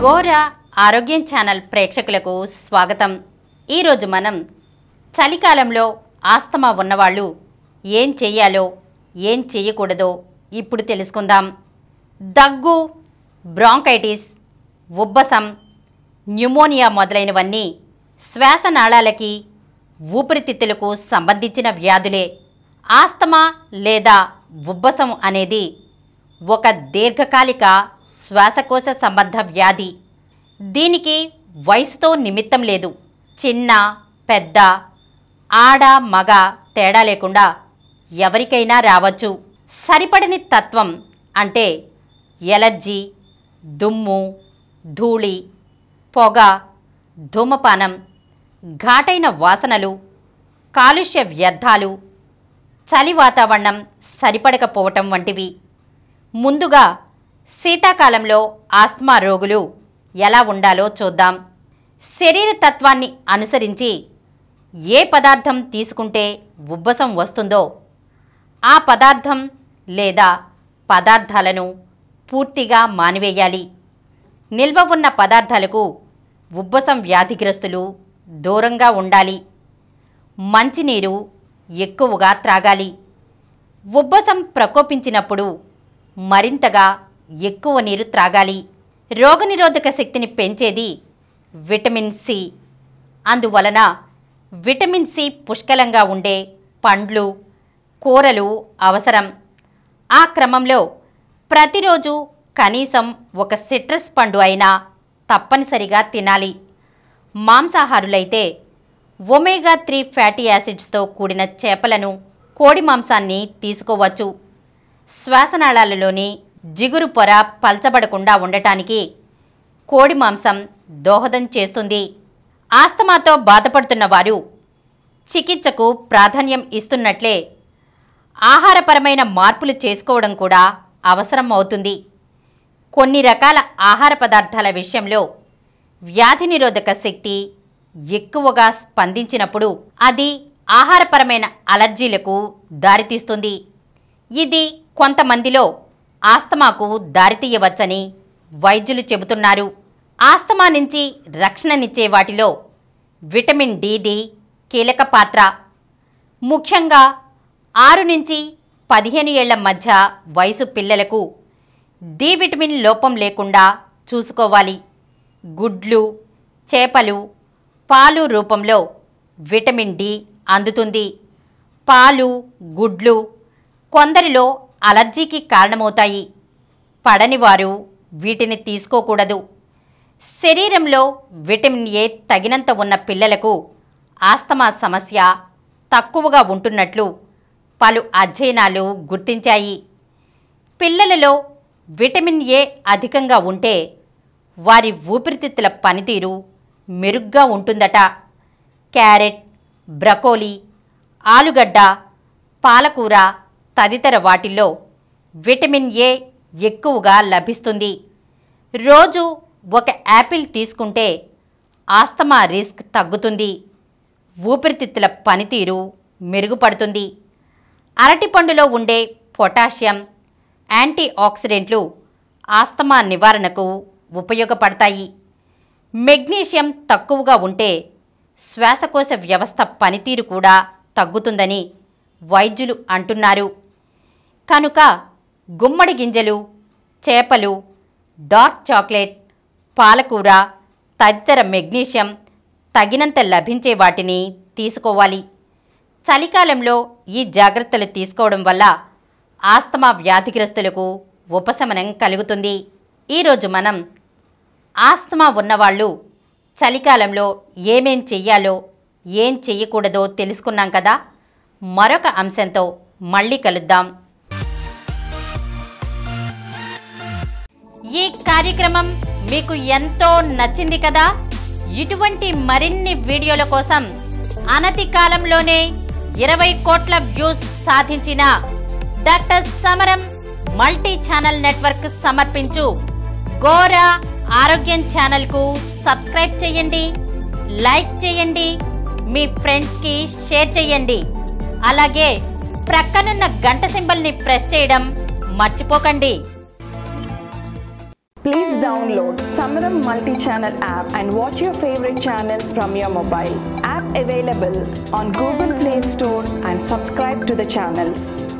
గోర ఆరోగ్యం ఛానల్ ప్రేక్షకులకు స్వాగతం. ఈరోజు మనం చలికాలంలో ఆస్తమా ఉన్నవాళ్ళు ఏం చేయాలో ఏం చేయకూడదో ఇప్పుడు తెలుసుకుందాం. దగ్గు, బ్రాంకైటిస్, ఉబ్బసం, న్యూమోనియా మొదలైనవన్నీ శ్వాసనాళాలకి ఊపిరితిత్తులకు సంబంధించిన వ్యాధులే. ఆస్తమా లేదా ఉబ్బసం అనేది ఒక దీర్ఘకాలిక శ్వాసకోశ సంబంధ వ్యాధి. దీనికి వయసుతో నిమిత్తం లేదు. చిన్న, పెద్ద, ఆడ, మగ తేడా లేకుండా ఎవరికైనా రావచ్చు. సరిపడని తత్వం అంటే ఎలర్జీ, దుమ్ము, ధూళి, పొగ, ధూమపానం, ఘాటైన వాసనలు, కాలుష్య వ్యర్థాలు, చలి వాతావరణం సరిపడకపోవటం వంటివి. ముందుగా శీతాకాలంలో ఆస్తమా రోగులు ఎలా ఉండాలో చూద్దాం. శరీర తత్వాన్ని అనుసరించి ఏ పదార్థం తీసుకుంటే ఉబ్బసం వస్తుందో ఆ పదార్థం లేదా పదార్థాలను పూర్తిగా మానివేయాలి. నిల్వ ఉన్న పదార్థాలకు ఉబ్బసం వ్యాధిగ్రస్తులు దూరంగా ఉండాలి. మంచినీరు ఎక్కువగా త్రాగాలి. ఉబ్బసం ప్రకోపించినప్పుడు మరింతగా ఎక్కువ నీరు త్రాగాలి. రోగనిరోధక శక్తిని పెంచేది విటమిన్ సి. అందువలన విటమిన్ సి పుష్కలంగా ఉండే పండ్లు, కూరలు అవసరం. ఆ క్రమంలో ప్రతిరోజు కనీసం ఒక సిట్రస్ పండు అయినా తప్పనిసరిగా తినాలి. మాంసాహారులైతే ఒమేగా 3 ఫ్యాటీ యాసిడ్స్తో కూడిన చేపలను, కోడి మాంసాన్ని తీసుకోవచ్చు. శ్వాసనాళాలలోని జిగురు పొర పల్చబడకుండా ఉండటానికి కోడి మాంసం దోహదం చేస్తుంది. ఆస్తమాతో బాధపడుతున్న వారు చికిత్సకు ప్రాధాన్యం ఇస్తున్నట్లే ఆహారపరమైన మార్పులు చేసుకోవడం కూడా అవసరం అవుతుంది. కొన్ని రకాల ఆహార పదార్థాల విషయంలో వ్యాధి నిరోధక శక్తి ఎక్కువగా స్పందించినప్పుడు అది ఆహారపరమైన అలర్జీలకు దారితీస్తుంది. ఇది కొంతమందిలో ఆస్తమాకు దారితీయవచ్చని వైద్యులు చెబుతున్నారు. ఆస్తమా నుంచి రక్షణనిచ్చే వాటిలో విటమిన్ డిది కీలక పాత్ర. ముఖ్యంగా 6 నుంచి 15 ఏళ్ల మధ్య వయసు పిల్లలకు డి విటమిన్ లోపం లేకుండా చూసుకోవాలి. గుడ్లు, చేపలు, పాలు రూపంలో విటమిన్ డి అందుతుంది. పాలు, గుడ్లు కొందరిలో అలర్జీకి కారణమవుతాయి. పడనివారు వీటిని తీసుకోకూడదు. శరీరంలో విటమిన్ ఏ తగినంత ఉన్న పిల్లలకు ఆస్తమా సమస్య తక్కువగా ఉంటున్నట్లు పలు అధ్యయనాలు గుర్తించాయి. పిల్లలలో విటమిన్ ఏ అధికంగా ఉంటే వారి ఊపిరితిత్తుల పనితీరు మెరుగ్గా ఉంటుందట. క్యారెట్, బ్రకోలీ, ఆలుగడ్డ, పాలకూర తదితర వాటిల్లో విటమిన్ ఏ ఎక్కువగా లభిస్తుంది. రోజు ఒక యాపిల్ తీసుకుంటే ఆస్తమా రిస్క్ తగ్గుతుంది. ఊపిరితిత్తుల పనితీరు మెరుగుపడుతుంది. అరటిపండులో ఉండే పొటాషియం, యాంటీ ఆక్సిడెంట్లు ఆస్తమా నివారణకు ఉపయోగపడతాయి. మెగ్నీషియం తక్కువగా ఉంటే శ్వాసకోశ వ్యవస్థ పనితీరు కూడా తగ్గుతుందని వైద్యులు అంటున్నారు. కనుక గుమ్మడి గింజలు, చేపలు, డార్క్ చాక్లెట్, పాలకూర తదితర మెగ్నీషియం తగినంత లభించే వాటిని తీసుకోవాలి. చలికాలంలో ఈ జాగ్రత్తలు తీసుకోవడం వల్ల ఆస్తమా వ్యాధిగ్రస్తులకు ఉపశమనం కలుగుతుంది. ఈరోజు మనం ఆస్తమా ఉన్నవాళ్ళు చలికాలంలో ఏమేం చెయ్యాలో ఏం చెయ్యకూడదో తెలుసుకున్నాం కదా. మరొక అంశంతో మళ్ళీ కలుద్దాం. ఈ కార్యక్రమం మీకు ఎంతో నచ్చింది కదా. ఇటువంటి మరిన్ని వీడియోల కోసం అనతి కాలంలోనే 20 కోట్ల వ్యూస్ సాధించిన డాక్టర్ సమరం మల్టీ ఛానల్ నెట్వర్క్ సమర్పించు గోర ఆరోగ్యం ఛానల్కు సబ్స్క్రైబ్ చేయండి, లైక్ చేయండి, మీ ఫ్రెండ్స్కి షేర్ చేయండి. అలాగే ప్రక్కనున్న గంట సింబల్ని ప్రెస్ చేయడం మర్చిపోకండి. Please download Samaram multi-channel app and watch your favorite channels from your mobile. App available on Google Play Store and subscribe to the channels.